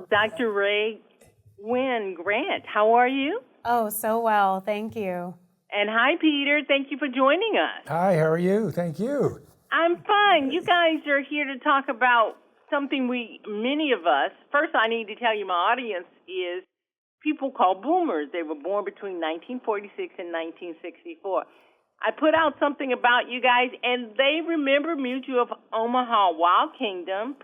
Dr. Rae Wynn-Grant. How are you? Oh, so well. Thank you. And hi, Peter. Thank you for joining us. Hi, how are you? Thank you. I'm fine. You guys are here to talk about something many of us, first I need to tell you my audience is people called boomers. They were born between 1946 and 1964. I put out something about you guys, and they remember Mutual of Omaha Wild Kingdom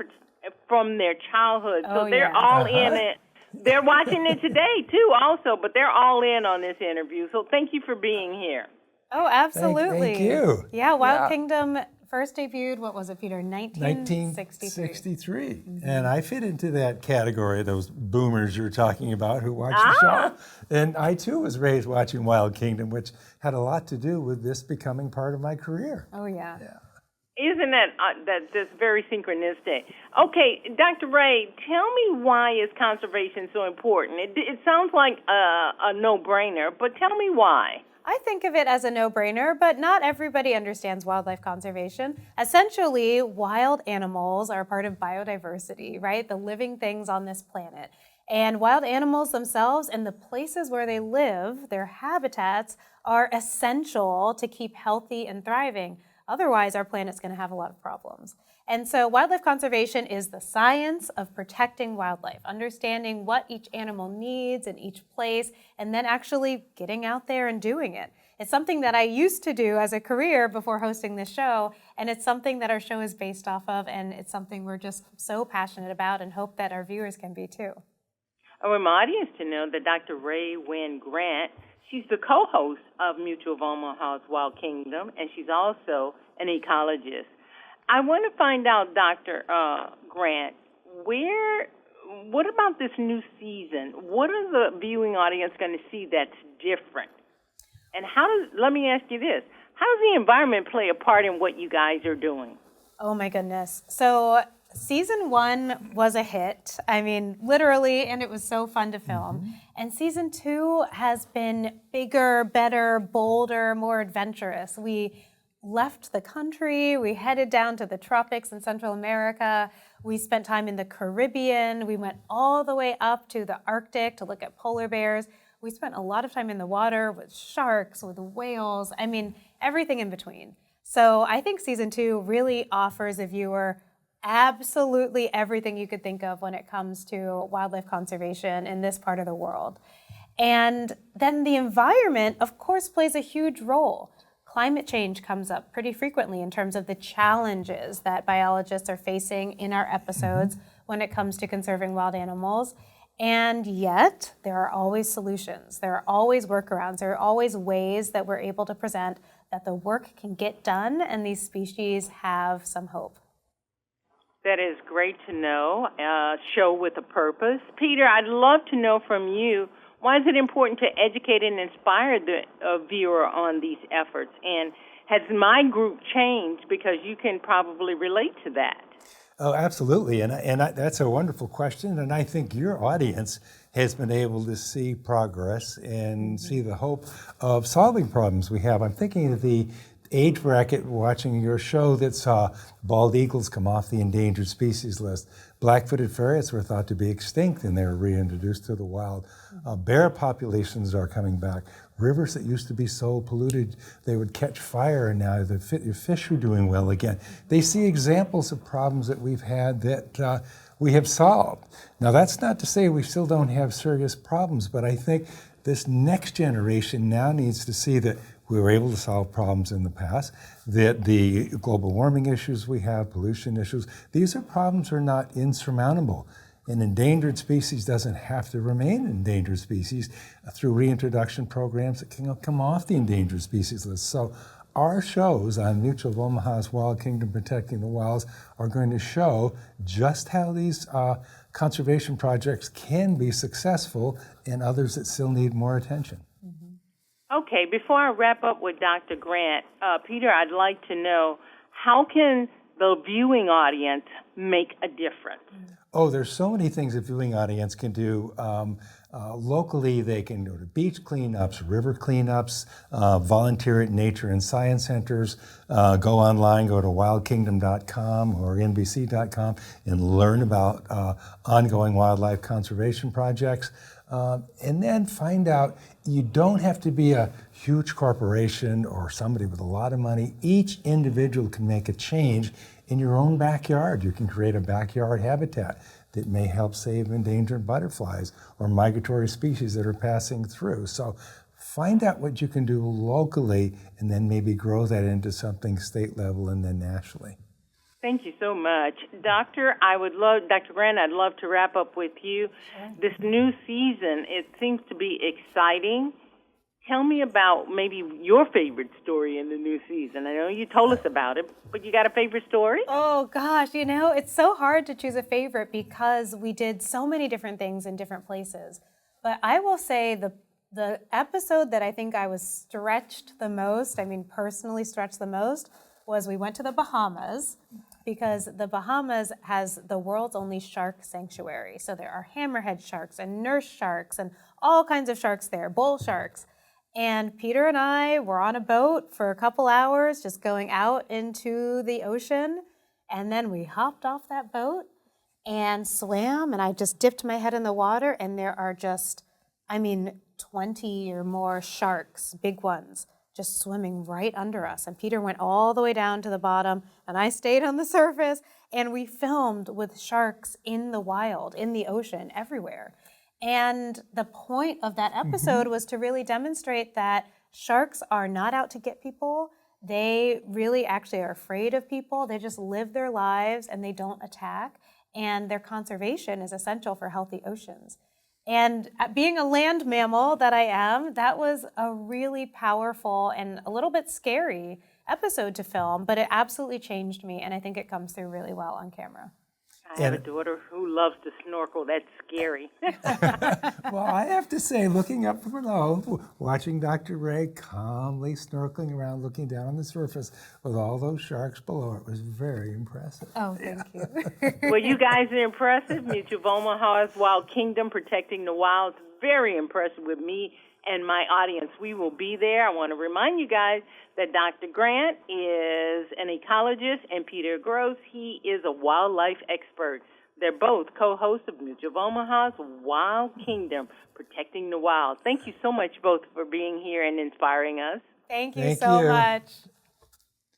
from their childhood. So they're all in it. They're watching it today, too, also, but they're all in on this interview. So thank you for being here. Oh, absolutely. Thank you. Yeah, Wild Kingdom first debuted, what was it, Peter, 1963. Mm-hmm. And I fit into that category, those boomers you're talking about who watch the show. And I, too, was raised watching Wild Kingdom, which had a lot to do with this becoming part of my career. Oh, yeah. Isn't that just very synchronistic? Okay, Dr. Rae, tell me why is conservation so important? It sounds like a no-brainer, but tell me why. I think of it as a no-brainer, but not everybody understands wildlife conservation. Essentially, wild animals are part of biodiversity, right? The living things on this planet. And wild animals themselves and the places where they live, their habitats, are essential to keep healthy and thriving. Otherwise, our planet's going to have a lot of problems. And so wildlife conservation is the science of protecting wildlife, understanding what each animal needs in each place, and then actually getting out there and doing it. It's something that I used to do as a career before hosting this show, and it's something that our show is based off of, and it's something we're just so passionate about and hope that our viewers can be too. I want my audience to know that Dr. Rae Wynn-Grant, she's the co-host of Mutual of Omaha's Wild Kingdom, and she's also an ecologist. I want to find out, Dr. Grant, what about this new season? What are the viewing audience going to see that's different? And let me ask you this, how does the environment play a part in what you guys are doing? Oh my goodness. So season 1 was a hit. I mean, literally, and it was so fun to film. Mm-hmm. And season 2 has been bigger, better, bolder, more adventurous. We left the country, we headed down to the tropics in Central America, we spent time in the Caribbean, we went all the way up to the Arctic to look at polar bears. We spent a lot of time in the water with sharks, with whales, I mean, everything in between. So I think season 2 really offers a viewer absolutely everything you could think of when it comes to wildlife conservation in this part of the world. And then the environment, of course, plays a huge role. Climate change comes up pretty frequently in terms of the challenges that biologists are facing in our episodes when it comes to conserving wild animals. And yet, there are always solutions. There are always workarounds. There are always ways that we're able to present that the work can get done and these species have some hope. That is great to know. Show with a purpose. Peter, I'd love to know from you, why is it important to educate and inspire the viewer on these efforts? And has my group changed? Because you can probably relate to that. Oh, absolutely. And that's a wonderful question. And I think your audience has been able to see progress and see the hope of solving problems we have. I'm thinking of the age bracket watching your show that saw bald eagles come off the endangered species list. Black-footed ferrets were thought to be extinct and they were reintroduced to the wild. Bear populations are coming back. Rivers that used to be so polluted they would catch fire, and now the fish are doing well again. They see examples of problems that we've had that we have solved. Now that's not to say we still don't have serious problems, but I think this next generation now needs to see that we were able to solve problems in the past, that the global warming issues we have, pollution issues, these are problems that are not insurmountable. An endangered species doesn't have to remain an endangered species through reintroduction programs that can come off the endangered species list. So our shows on Mutual of Omaha's Wild Kingdom Protecting the Wilds are going to show just how these conservation projects can be successful and others that still need more attention. Okay, before I wrap up with Dr. Grant, Peter, I'd like to know, how can the viewing audience make a difference? Oh, there's so many things a viewing audience can do. Locally, they can go to beach cleanups, river cleanups, volunteer at nature and science centers, go online, go to wildkingdom.com or nbc.com and learn about ongoing wildlife conservation projects. And then find out you don't have to be a huge corporation or somebody with a lot of money. Each individual can make a change in your own backyard. You can create a backyard habitat that may help save endangered butterflies or migratory species that are passing through. So find out what you can do locally and then maybe grow that into something state level and then nationally. Thank you so much. Dr. Grant, I'd love to wrap up with you. Sure. This new season, it seems to be exciting. Tell me about maybe your favorite story in the new season. I know you told us about it, but you got a favorite story? Oh, gosh, it's so hard to choose a favorite because we did so many different things in different places. But I will say the episode that I think I was stretched the most, personally stretched the most, was we went to the Bahamas, because the Bahamas has the world's only shark sanctuary. So there are hammerhead sharks and nurse sharks and all kinds of sharks there, bull sharks. And Peter and I were on a boat for a couple hours just going out into the ocean. And then we hopped off that boat and swam, and I just dipped my head in the water, and there are just, 20 or more sharks, big ones, just swimming right under us. And Peter went all the way down to the bottom, and I stayed on the surface, and we filmed with sharks in the wild, in the ocean, everywhere. And the point of that episode was to really demonstrate that sharks are not out to get people. They really actually are afraid of people. They just live their lives and they don't attack. And their conservation is essential for healthy oceans. And being a land mammal that I am, that was a really powerful and a little bit scary episode to film, but it absolutely changed me, and I think it comes through really well on camera. I have a daughter who loves to snorkel. That's scary. Well, I have to say, looking up below, watching Dr. Rae calmly snorkeling around, looking down on the surface with all those sharks below, it was very impressive. Oh, thank you. Well, you guys are impressive. Mutual of Omaha's Wild Kingdom, Protecting the Wild, very impressive with me and my audience. We will be there. I want to remind you guys that Dr. Grant is an ecologist, and Peter Gross, he is a wildlife expert. They're both co-hosts of Mutual of Omaha's Wild Kingdom, Protecting the Wild. Thank you so much both for being here and inspiring us. Thank you so much.